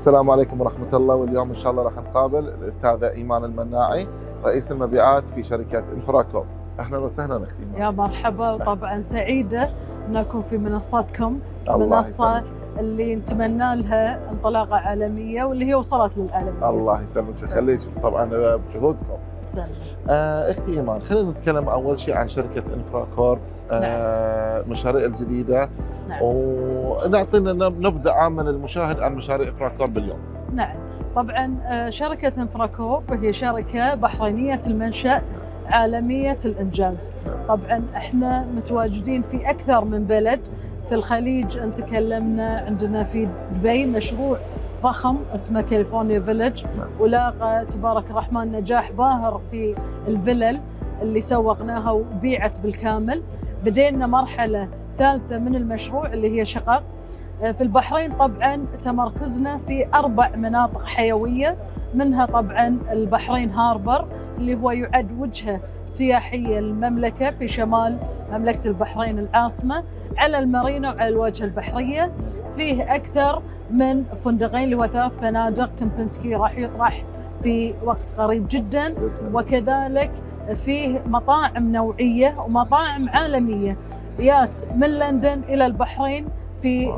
السلام عليكم ورحمة الله. واليوم إن شاء الله راح نقابل الأستاذة إيمان المناعي، رئيس المبيعات في شركة إنفراكورب. أهلا وسهلا أختي إيمان. يا مرحبا، طبعا سعيدة أن أكون في منصتكم، الله منصة يسلمك. اللي نتمنى لها انطلاقة عالمية واللي هي وصلت للعالمية. الله يسلمك ويخليك طبعا بجهودكم. سلم. أختي إيمان، خلينا نتكلم أول شيء عن شركة إنفراكورب، المشاريع الجديدة. نعم. ونعطينا نبذة عامة للمشاهد عن مشاريع إنفراكورب اليوم. نعم، طبعا شركة إنفراكورب هي شركة بحرينية المنشأ عالمية الإنجاز. طبعا احنا متواجدين في أكثر من بلد في الخليج. تكلمنا عندنا في دبي مشروع ضخم اسمه كاليفورنيا فيلج، ولاقى تبارك الرحمن نجاح باهر في الفلل اللي سوقناها وبيعت بالكامل. بدينا مرحلة ثالثة من المشروع اللي هي شقق. في البحرين طبعا تمركزنا في 4 مناطق حيوية، منها طبعا البحرين هاربر اللي هو يعد وجهة سياحية للمملكة في شمال مملكة البحرين العاصمة، على المارينا وعلى الواجهة البحرية. فيه أكثر من فندقين اللي هو 3 فنادق. كمبنسكي راح يطرح في وقت قريب جدا، وكذلك فيه مطاعم نوعية ومطاعم عالمية يات من لندن إلى البحرين في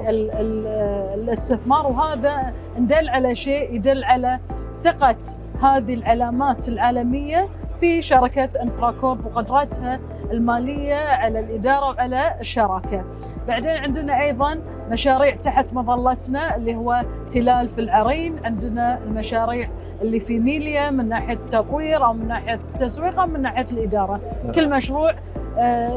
الاستثمار. وهذا ندل على شيء يدل على ثقة هذه العلامات العالمية في شركة إنفراكورب وقدرتها المالية على الإدارة وعلى الشراكة. بعدين عندنا أيضا مشاريع تحت مظلتنا اللي هو تلال في العرين. عندنا المشاريع اللي في ميليا من ناحية التطوير أو من ناحية التسويق أو من ناحية الإدارة. كل مشروع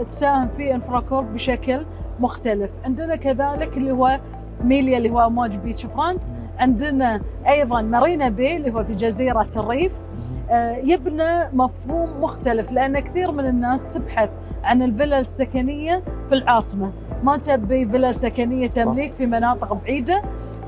تساهم فيه إنفراكورب بشكل مختلف. عندنا كذلك اللي هو ميليا اللي هو أمواج بيتش فرونت. عندنا أيضا مارينا بي اللي هو في جزيرة الريف. يبنى مفهوم مختلف، لأن كثير من الناس تبحث عن الفلل السكنية في العاصمة، ما تبي فلل سكنية تمليك في مناطق بعيدة.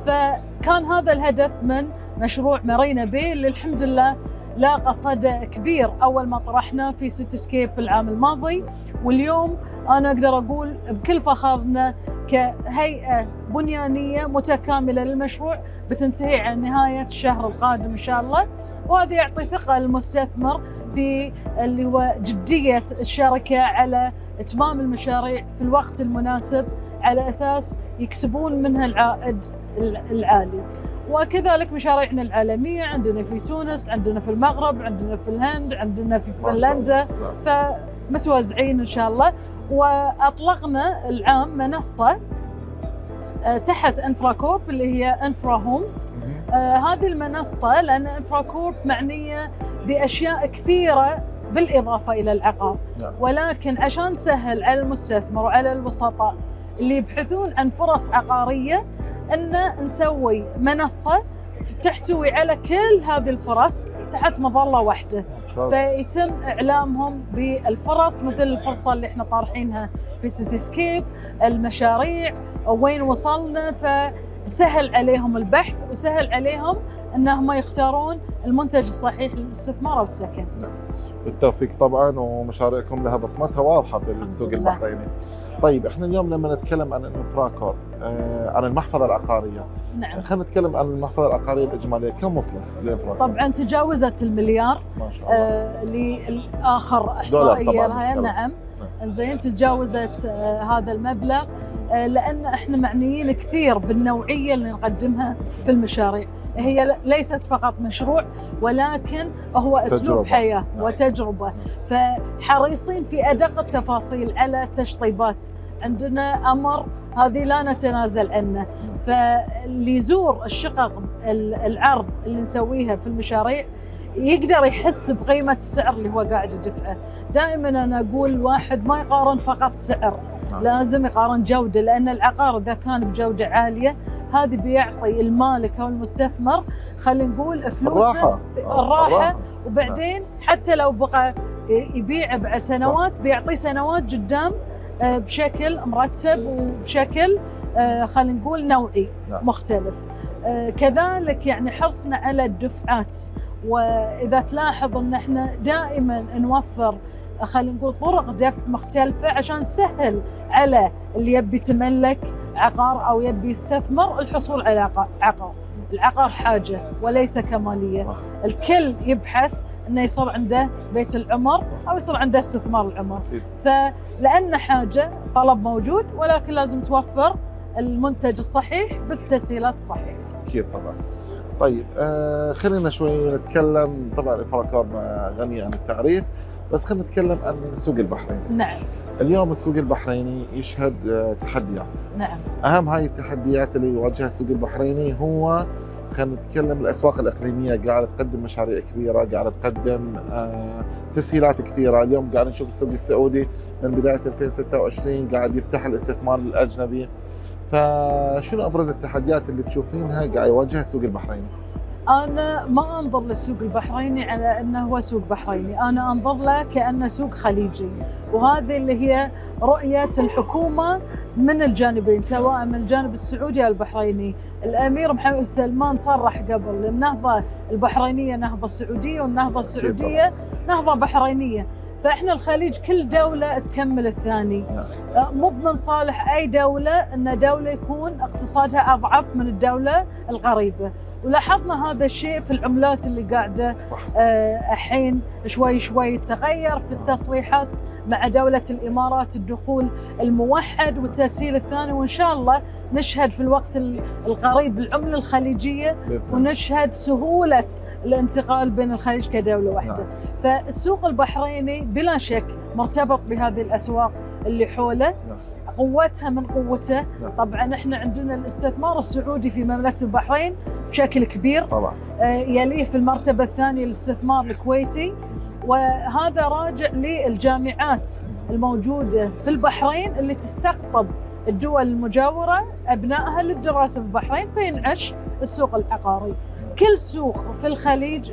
فكان هذا الهدف من مشروع مارينا بي اللي الحمد لله لاقى صدى كبير أول ما طرحنا في سيتي سكيب العام الماضي. واليوم أنا أقدر أقول بكل فخرنا كهيئة بنيانية متكاملة للمشروع بتنتهي على نهاية الشهر القادم إن شاء الله. وهذا يعطي ثقة للمستثمر في اللي هو جدية الشركة على إتمام المشاريع في الوقت المناسب على أساس يكسبون منها العائد العالي. وكذلك مشاريعنا العالمية عندنا في تونس، عندنا في المغرب، عندنا في الهند، عندنا في فنلندا، فمتوزعين إن شاء الله. وأطلقنا العام منصة تحت إنفراكورب اللي هي إنفرا هومز. هذه المنصة لأن إنفراكورب معنية بأشياء كثيرة بالإضافة إلى العقار، ولكن عشان نسهل على المستثمر وعلى الوسطاء اللي يبحثون عن فرص عقارية أن نسوي منصة تحتوي على كل هذه الفرص تحت مظلة واحدة، فيتم إعلامهم بالفرص مثل الفرصة اللي احنا طارحينها في سيتي سكيب، المشاريع وين وصلنا. فسهل عليهم البحث وسهل عليهم أنهم يختارون المنتج الصحيح للاستثمار والسكن. بالتوفيق طبعا، ومشاريعكم لها بصمتها واضحة في السوق البحريني. طيب احنا اليوم لما نتكلم عن إنفراكورب عن المحفظة العقارية، نعم، خلينا نتكلم عن المحفظة العقارية الإجمالية، كم وصلت لإنفراكورب؟ طبعا تجاوزت المليار ما شاء الله. لآخر إحصائية لها. نعم، زين تجاوزت هذا المبلغ لأن احنا معنيين كثير بالنوعية اللي نقدمها في المشاريع. هي ليست فقط مشروع ولكن هو أسلوب حياة وتجربة، فحريصين في أدق التفاصيل على التشطيبات. عندنا أمر هذه لا نتنازل عنه، فاللي يزور الشقق العرض اللي نسويها في المشاريع يقدر يحس بقيمة السعر اللي هو قاعد يدفعه. دائما أنا أقول الواحد ما يقارن فقط سعر، لازم يقارن جودة، لأن العقار إذا كان بجودة عالية هذه بيعطي المالك أو المستثمر خلينا نقول فلوسه الراحة. وبعدين حتى لو بقى يبيع بعد سنوات بيعطي سنوات قدام بشكل مرتب وبشكل خلينا نقول نوعي مختلف. كذلك يعني حرصنا على الدفعات، وإذا تلاحظ أن احنا دائما نوفر خلينا نقول طرق دفع مختلفة عشان نسهل على اللي يبي يتملك عقار أو يبي يستثمر الحصول على عقار. العقار حاجة وليس كمالية. صح. الكل يبحث انه يصير عنده بيت العمر او يصير عنده استثمار العمر. أكيد. فلأن حاجة طلب موجود، ولكن لازم توفر المنتج الصحيح بالتسهيلات الصحيحة. اكيد طبعا. طيب خلينا شوي نتكلم. طبعا إفراكار غني عن التعريف، بس خلينا نتكلم عن السوق البحريني. نعم. اليوم السوق البحريني يشهد تحديات. نعم. اهم هاي التحديات اللي يواجهها السوق البحريني هو، خلينا نتكلم، الاسواق الاقليميه قاعده تقدم مشاريع كبيره، قاعده تقدم تسهيلات كثيره. اليوم قاعد نشوف السوق السعودي من بدايه 2026 قاعد يفتح الاستثمار الاجنبي. فشنو ابرز التحديات اللي تشوفينها قاعد يواجهها السوق البحريني؟ أنا ما أنظر للسوق البحريني على أنه هو سوق بحريني، أنا أنظر له كأنه سوق خليجي، وهذه اللي هي رؤية الحكومة من الجانبين، سواء من الجانب السعودي أو البحريني. الأمير محمد بن سلمان صرح قبل النهضة البحرينية نهضة سعودية، والنهضة السعودية نهضة بحرينية. فإحنا الخليج كل دولة تكمل الثاني. مو من صالح أي دولة أن دولة يكون اقتصادها أضعف من الدولة القريبة، ولاحظنا هذا الشيء في العملات اللي قاعدة الحين شوي شوي تغير في التصريحات مع دولة الإمارات، الدخول الموحد والتسهيل الثاني، وإن شاء الله نشهد في الوقت القريب العملة الخليجية، ونشهد سهولة الانتقال بين الخليج كدولة واحدة. فالسوق البحريني بلا شك مرتبط بهذه الأسواق اللي حوله، قوتها من قوته. طبعا احنا عندنا الاستثمار السعودي في مملكة البحرين بشكل كبير طبعا، يليه في المرتبة الثانية الاستثمار الكويتي، وهذا راجع للجامعات الموجودة في البحرين اللي تستقطب الدول المجاورة أبنائها للدراسة في البحرين، فينعش السوق العقاري. كل سوق في الخليج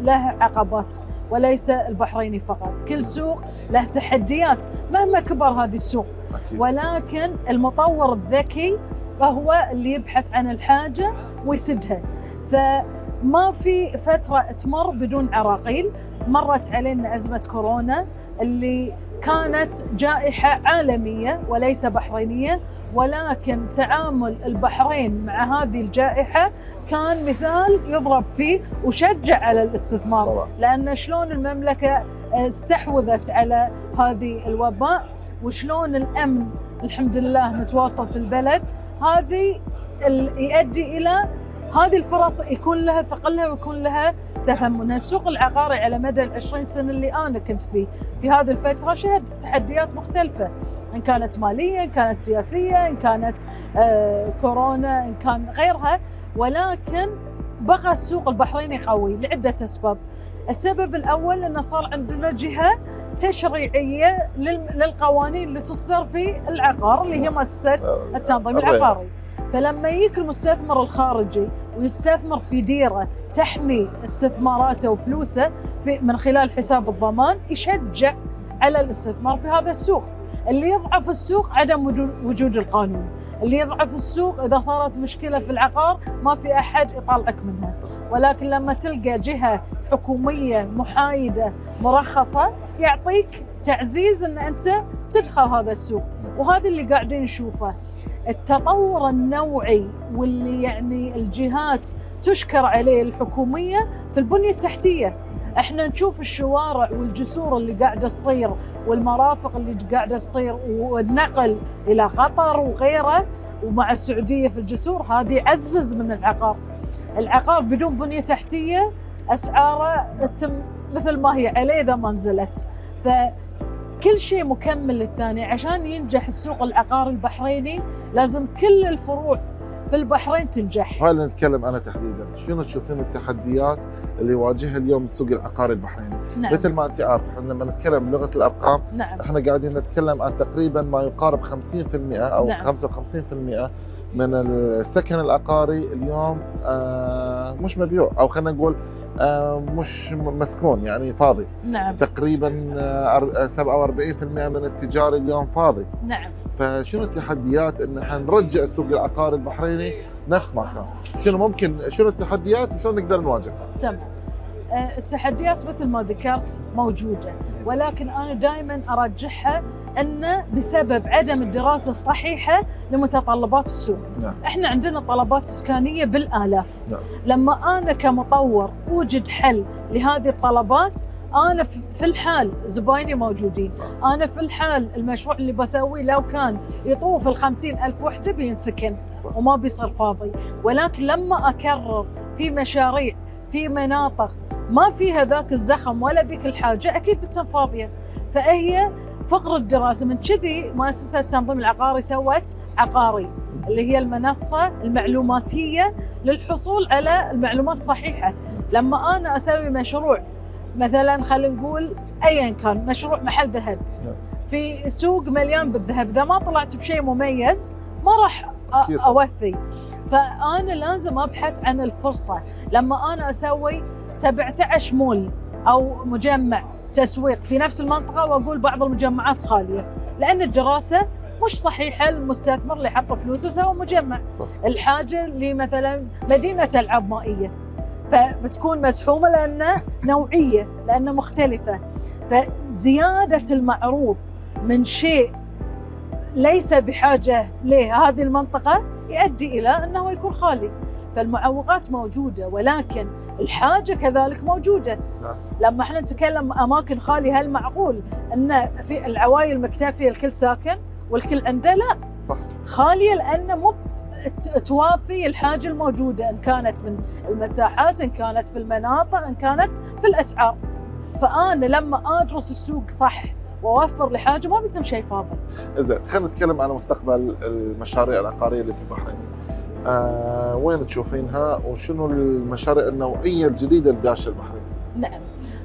له عقبات، وليس البحريني فقط. كل سوق له تحديات مهما كبر هذه السوق، ولكن المطور الذكي هو اللي يبحث عن الحاجة ويسدها. فما في فترة تمر بدون عراقيل. مرت علينا أزمة كورونا اللي كانت جائحة عالمية وليس بحرينية، ولكن تعامل البحرين مع هذه الجائحة كان مثال يضرب فيه وشجع على الاستثمار، لأن شلون المملكة استحوذت على هذه الوباء، وشلون الأمن الحمد لله متواصل في البلد. هذه يؤدي إلى هذه الفرص يكون لها ثقلها ويكون لها تثمنها. السوق العقاري على مدى 20 سنة اللي أنا كنت في هذه الفترة شهد تحديات مختلفة، إن كانت مالية، إن كانت سياسية، إن كانت كورونا، إن كان غيرها، ولكن بقى السوق البحريني قوي لعدة أسباب. السبب الأول أنه صار عندنا جهة تشريعية للقوانين اللي تصدر في العقار اللي هي مؤسسة التنظيم العقاري. فلما يجيك المستثمر الخارجي ويستثمر في ديرة تحمي استثماراته وفلوسه من خلال حساب الضمان، يشجع على الاستثمار في هذا السوق. اللي يضعف السوق عدم وجود القانون، اللي يضعف السوق إذا صارت مشكلة في العقار ما في أحد يطلعك منها. ولكن لما تلقى جهة حكومية محايدة مرخصة يعطيك تعزيز أن أنت تدخل هذا السوق. وهذا اللي قاعدين نشوفه، التطور النوعي واللي يعني الجهات تشكر عليه الحكومية في البنية التحتية. احنا نشوف الشوارع والجسور اللي قاعدة تصير والمرافق اللي قاعدة تصير والنقل إلى قطر وغيره، ومع السعودية في الجسور، هذه يعزز من العقار. العقار بدون بنية تحتية أسعاره مثل ما هي عليه إذا ما نزلت. كل شيء مكمل للثاني. عشان ينجح السوق العقاري البحريني لازم كل الفروع في البحرين تنجح. هلا نتكلم أنا تحديدا، شنو تشوفين التحديات اللي يواجهها اليوم السوق العقاري البحريني؟ نعم. مثل ما أنت عارف احنا لما نتكلم بلغة الأرقام، نعم، احنا قاعدين نتكلم عن تقريبا ما يقارب 50% أو نعم 55% من السكن العقاري اليوم مش مبيوع، أو خلينا نقول مش مسكون، يعني فاضي. نعم. تقريبا 47% من التجاري اليوم فاضي. نعم. فشنو التحديات ان احنا نرجع السوق العقاري البحريني نفس ما كان؟ شنو التحديات وشلون نقدر نواجهها؟ تمام. التحديات مثل ما ذكرت موجودة، ولكن أنا دائما أرجحها أنه بسبب عدم الدراسة الصحيحة لمتطلبات السوق. نعم. إحنا عندنا طلبات إسكانية بالآلاف. نعم. لما أنا كمطور أوجد حل لهذه الطلبات، أنا في الحال زبايني موجودين، أنا في الحال المشروع اللي بسويه لو كان يطوف 50,000 وحدة بينسكن صح. وما بيصير فاضي. ولكن لما أكرر في مشاريع في مناطق ما فيها ذاك الزخم ولا ذيك الحاجة، أكيد بتكون فاضية. فهي فقر الدراسة. من كذي مؤسسة التنظيم العقاري سوت عقاري، اللي هي المنصة المعلوماتية للحصول على المعلومات الصحيحة. لما أنا أسوي مشروع مثلا، خلينا نقول أيا كان مشروع محل ذهب في سوق مليان بالذهب، إذا ما طلعت بشيء مميز ما راح أوفي. فأنا لازم أبحث عن الفرصة. لما أنا أسوي 17 مول أو مجمع تسويق في نفس المنطقة وأقول بعض المجمعات خالية، لأن الدراسة مش صحيحة المستثمر اللي حط فلوسه وسوى مجمع. صح. الحاجة لمثلا مدينة ألعاب مائية فبتكون مزحومة لأنها نوعية، لأنها مختلفة. فزيادة المعروض من شيء ليس بحاجة له هذه المنطقة يؤدي إلى أنه يكون خالي. فالمعوقات موجودة، ولكن الحاجة كذلك موجودة. لما احنا نتكلم أماكن خالية، هل معقول أن في العوائل مكتفية الكل ساكن والكل عنده؟ لا. صح. خالية لأن مو توافي الحاجة الموجودة، إن كانت من المساحات، إن كانت في المناطق، إن كانت في الأسعار. فأنا لما أدرس السوق صح وأوفر لحاجة ما بيتم شيء فاضي. إذا خلينا نتكلم عن مستقبل المشاريع العقارية اللي في البحرين. وين تشوفينها وشنو المشاريع النوعية الجديدة اللي بيعيشها البحرين؟ نعم،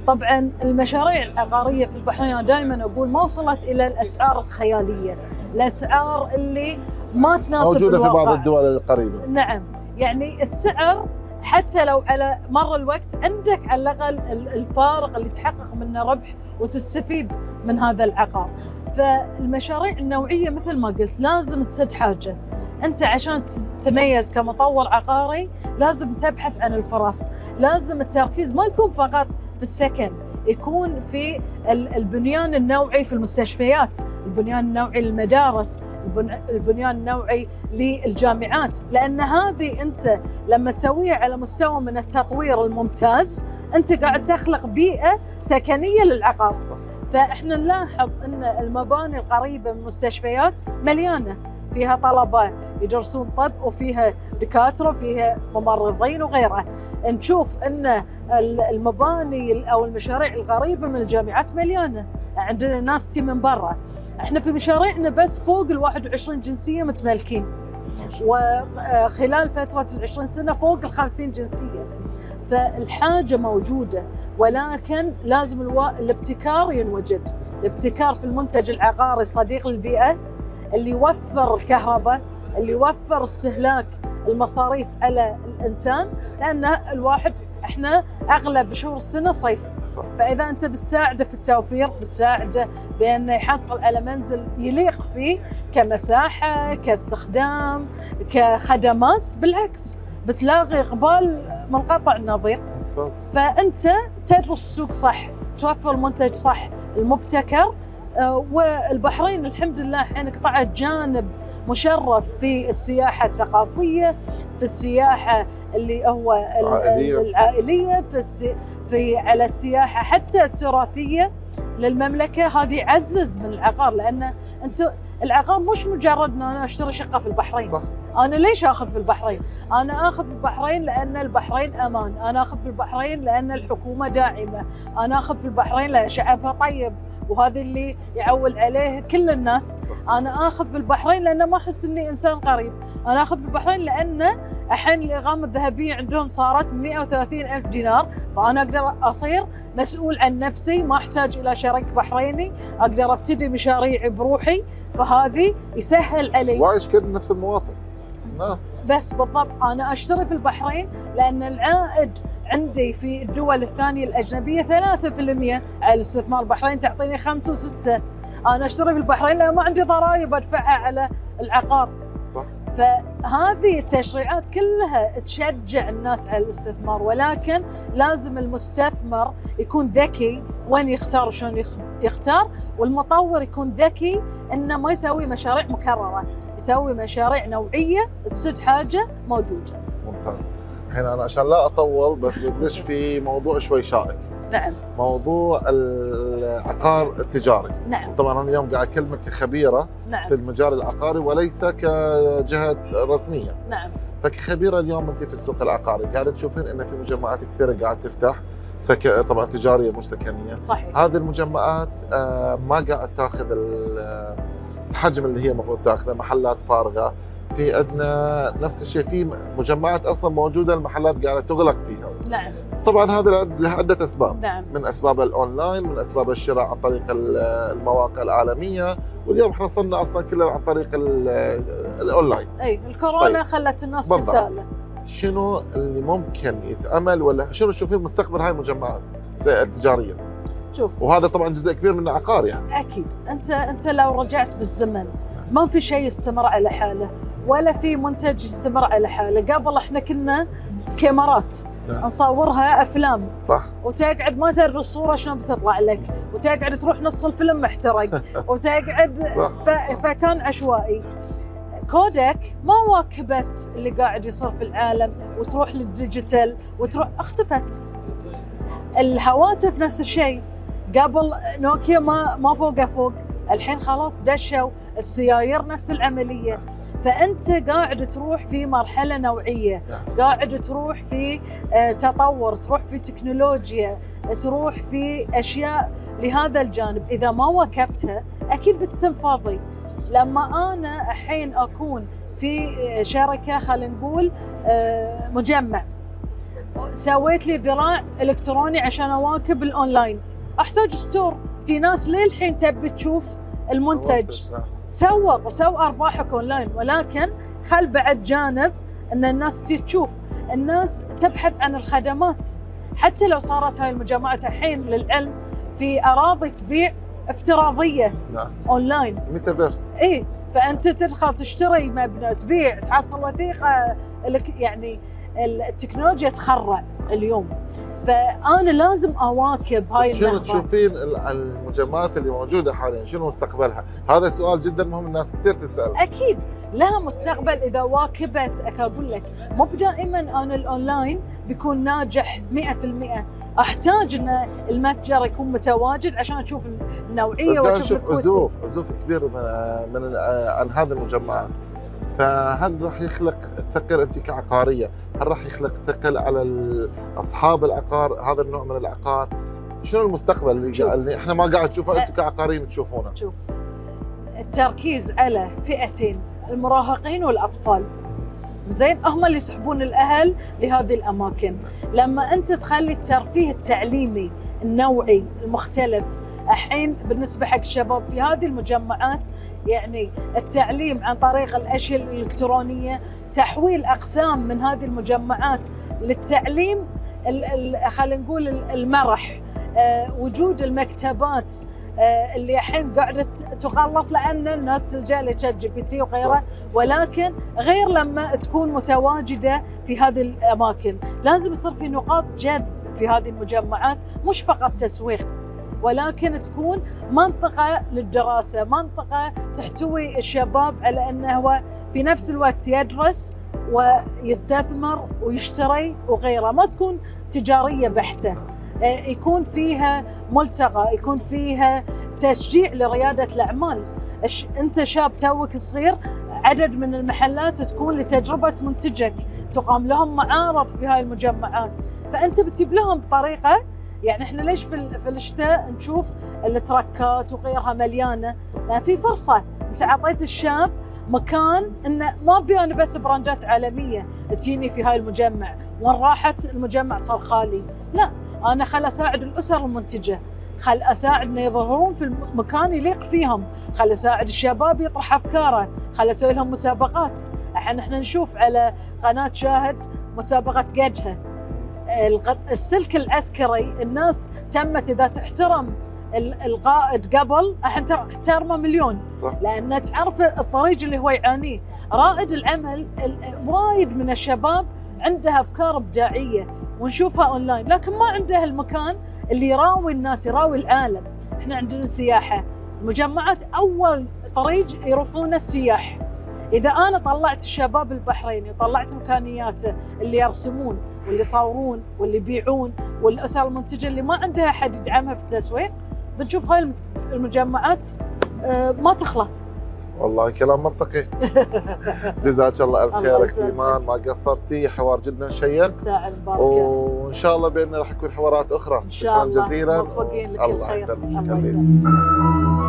طبعا المشاريع العقارية في البحرين أنا دائما أقول ما وصلت إلى الأسعار الخيالية، الأسعار اللي ما تناسب موجودة الواقع. في بعض الدول القريبة. نعم، يعني السعر حتى لو على مر الوقت عندك على الأقل الفارق اللي تحقق منه ربح وتستفيد من هذا العقار. فالمشاريع النوعية مثل ما قلت لازم تسد حاجة. أنت عشان تتميز كمطور عقاري لازم تبحث عن الفرص، لازم التركيز ما يكون فقط في السكن، يكون في البنيان النوعي في المستشفيات، البنيان النوعي للمدارس، البنيان النوعي للجامعات. لأن هذه أنت لما تسويها على مستوى من التطوير الممتاز أنت قاعد تخلق بيئة سكنية للعقار. صح. فإحنا نلاحظ أن المباني القريبة من المستشفيات مليانة، فيها طلبة يدرسون طب وفيها دكاترة وفيها ممرضين وغيره. نشوف أن المباني أو المشاريع القريبة من الجامعات مليانة، عندنا ناس تي من برا. احنا في مشاريعنا بس فوق 21 جنسية متملكين، وخلال فترة 20 سنة فوق 50 جنسية. فالحاجة موجودة، ولكن لازم الابتكار ينوجد. الابتكار في المنتج العقاري الصديق للبيئة، اللي يوفر الكهرباء، اللي يوفر استهلاك المصاريف على الإنسان، لأن الواحد احنا أغلب شهور السنة صيف. صح. فإذا أنت بتساعده في التوفير، بتساعده بأنه يحصل على منزل يليق فيه كمساحة، كاستخدام، كخدمات، بالعكس بتلاقي إقبال منقطع النظير. فأنت تدرس السوق صح، توفر منتج صح المبتكر. والبحرين الحمد لله الحين قطعت جانب مشرف في السياحة الثقافية، في السياحة اللي هو العائلية، في على السياحة حتى التراثية للمملكة. هذه عزز من العقار، لأن أنت العقار مش مجرد أن أنا أشتري شقة في البحرين. صح. أنا ليش أخذ في البحرين؟ أنا أخذ في البحرين لأن البحرين أمان، أنا أخذ في البحرين لأن الحكومة داعمة، أنا أخذ في البحرين لأن شعبها طيب وهذا اللي يعول عليه كل الناس. أنا آخذ في البحرين لأن ما أحس إني إنسان غريب. أنا آخذ في البحرين لأن الحين الإقامة الذهبية عندهم صارت 130,000 دينار، فأنا أقدر أصير مسؤول عن نفسي، ما أحتاج إلى شريك بحريني، أقدر أبتدي مشاريعي بروحي. فهذه يسهل علي. وعايش كل نفس المواطن. نعم. بس بالضبط أنا أشتري في البحرين لأن العائد عندي في الدول الثانية الأجنبية 3% على الاستثمار. البحرين تعطيني 5 و6. أنا أشتري في البحرين لأن ما عندي ضرائب أدفعها على العقار. صح. هذه التشريعات كلها تشجع الناس على الاستثمار، ولكن لازم المستثمر يكون ذكي وين يختار وشون يختار، والمطور يكون ذكي انه ما يسوي مشاريع مكررة، يسوي مشاريع نوعية تسد حاجة موجودة. ممتاز. الحين انا عشان لا اطول بس بدش في موضوع شوي شائك. نعم. موضوع العقار التجاري. نعم. طبعا انا اليوم قاعد اكلمك كخبيره نعم. في المجال العقاري وليس كجهه رسميه. نعم. فكخبيره اليوم انت في السوق العقاري قاعده تشوفين ان في مجمعات كثيره قاعد تفتح طبعا تجاريه مش سكنيه. صحيح. هذه المجمعات ما قاعد تاخذ الحجم اللي هي المفروض تاخذه، محلات فارغه. في عندنا نفس الشيء في مجمعات اصلا موجوده المحلات قاعده تغلق فيها. نعم. طبعا هذا لعده اسباب. نعم. من اسباب الاونلاين، من اسباب الشراء عن طريق المواقع العالميه، واليوم احنا صرنا اصلا كله عن طريق الاونلاين. اي الكورونا طيب. خلت الناس تسالة. شنو اللي ممكن يتامل ولا شنو تشوفين مستقبل هاي المجمعات التجاريه؟ شوف، وهذا طبعا جزء كبير من العقار يعني. اكيد انت لو رجعت بالزمن ما في شيء يستمر على حاله، ولا في منتج يستمر على حاله. قبل احنا كنا كاميرات نصورها افلام، صح، وتقعد ما تدري الصوره شلون بتطلع لك، وتقعد تروح نص الفيلم محترق وتقعد فكان عشوائي. كودك ما واكبت اللي قاعد يصير في العالم، وتروح للديجيتال وتروح اختفت. الهواتف نفس الشيء، قبل نوكيا ما فوق، الحين خلاص دشوا السيايير نفس العمليه. فأنت قاعد تروح في مرحلة نوعية، قاعد تروح في تطور، تروح في تكنولوجيا، تروح في أشياء لهذا الجانب. إذا ما واكبتها أكيد بتتم فاضي. لما أنا الحين أكون في شركة، خلينا نقول مجمع، سويت لي ذراع إلكتروني عشان أواكب الأونلاين، أحتاج ستور. في ناس للحين تبي تشوف المنتج. سووا أرباحك أونلاين، ولكن خل بعد جانب أن الناس تشوف، الناس تبحث عن الخدمات. حتى لو صارت هاي المجمعات الحين للعلم في أراضي تبيع افتراضية. نعم. أونلاين ميتافيرس. إيه، فأنت تدخل تشتري مبنى، تبيع، تحصل وثيقة. يعني التكنولوجيا تخرع اليوم، فأنا لازم أواكب هاي النهضة. شنو تشوفين المجمعات اللي موجودة حاليا شنو مستقبلها؟ هذا سؤال جدا مهم، الناس كثير تسأل. أكيد لها مستقبل إذا واكبت. أقول لك مو دائما أنا الأونلاين بيكون ناجح 100%. أحتاج أن المتجر يكون متواجد عشان أشوف النوعية وأشوف الكواليتي. عزوف كبير عن هذه المجمعات. فهل راح يخلق ثقل انت كعقاريه؟ هل راح يخلق ثقل على اصحاب العقار، هذا النوع من العقار؟ شنو المستقبل اللي احنا ما قاعد نشوفه انتم كعقاريين تشوفونه؟ شوف، التركيز على فئتين، المراهقين والاطفال. زين، هم اللي يسحبون الاهل لهذه الاماكن. لما انت تخلي الترفيه التعليمي النوعي المختلف الحين بالنسبة حق الشباب في هذه المجمعات، يعني التعليم عن طريق الأشياء الإلكترونية، تحويل أقسام من هذه المجمعات للتعليم، خلينا نقول المرح، وجود المكتبات اللي الحين قاعدة تخلص لأن الناس تلجأ لشات جي بي تي وغيره. ولكن غير لما تكون متواجدة في هذه الأماكن، لازم يصير في نقاط جذب في هذه المجمعات، مش فقط تسويق، ولكن تكون منطقة للدراسة، منطقة تحتوي الشباب على أنه هو في نفس الوقت يدرس ويستثمر ويشتري وغيره. ما تكون تجارية بحتة، يكون فيها ملتقى، يكون فيها تشجيع لريادة الأعمال. أنت شاب توك صغير، عدد من المحلات تكون لتجربة منتجك، تقام لهم معارض في هاي المجمعات، فأنت بتجيب لهم بطريقة. يعني احنا ليش في الشتاء نشوف التركات وغيرها مليانه؟ لان في فرصه، انت اعطيت الشاب مكان انه ما ابي انا بس براندات عالميه تجيني في هاي المجمع، وين راحت المجمع صار خالي. لا، انا خل اساعد الاسر المنتجه، خل اساعد انه يظهرون في المكان يليق فيهم، خل اساعد الشباب يطرح افكاره، خل اسوي لهم مسابقات. الحين احنا نشوف على قناه شاهد مسابقه قدها، السلك العسكري، الناس تمت إذا تحترم القائد قبل الحين تحترمه مليون، صح. لأنه تعرف الطريق اللي هو يعانيه. رائد العمل وايد من الشباب عنده أفكار إبداعية ونشوفها أونلاين، لكن ما عنده المكان اللي يراوي الناس، يراوي العالم. احنا عندنا السياحة، المجمعات أول طريق يروحون السياح. إذا أنا طلعت الشباب البحريني، طلعت إمكانياته اللي يرسمون واللي يصورون واللي يبيعون والأسر المنتجة اللي ما عندها أحد يدعمها في التسويق، بنشوف هاي المجمعات ما تخلى. والله كلام منطقي. جزاك الله الف خير اخت ايمان، ما قصرتي، حوار جدا شيق. الساعة المباركة. وان شاء الله باذن الله راح يكون حوارات اخرى. ان شاء الله. شكرا جزيلا. موفقين لكل الله خير. يسلمك. الله يسلمك.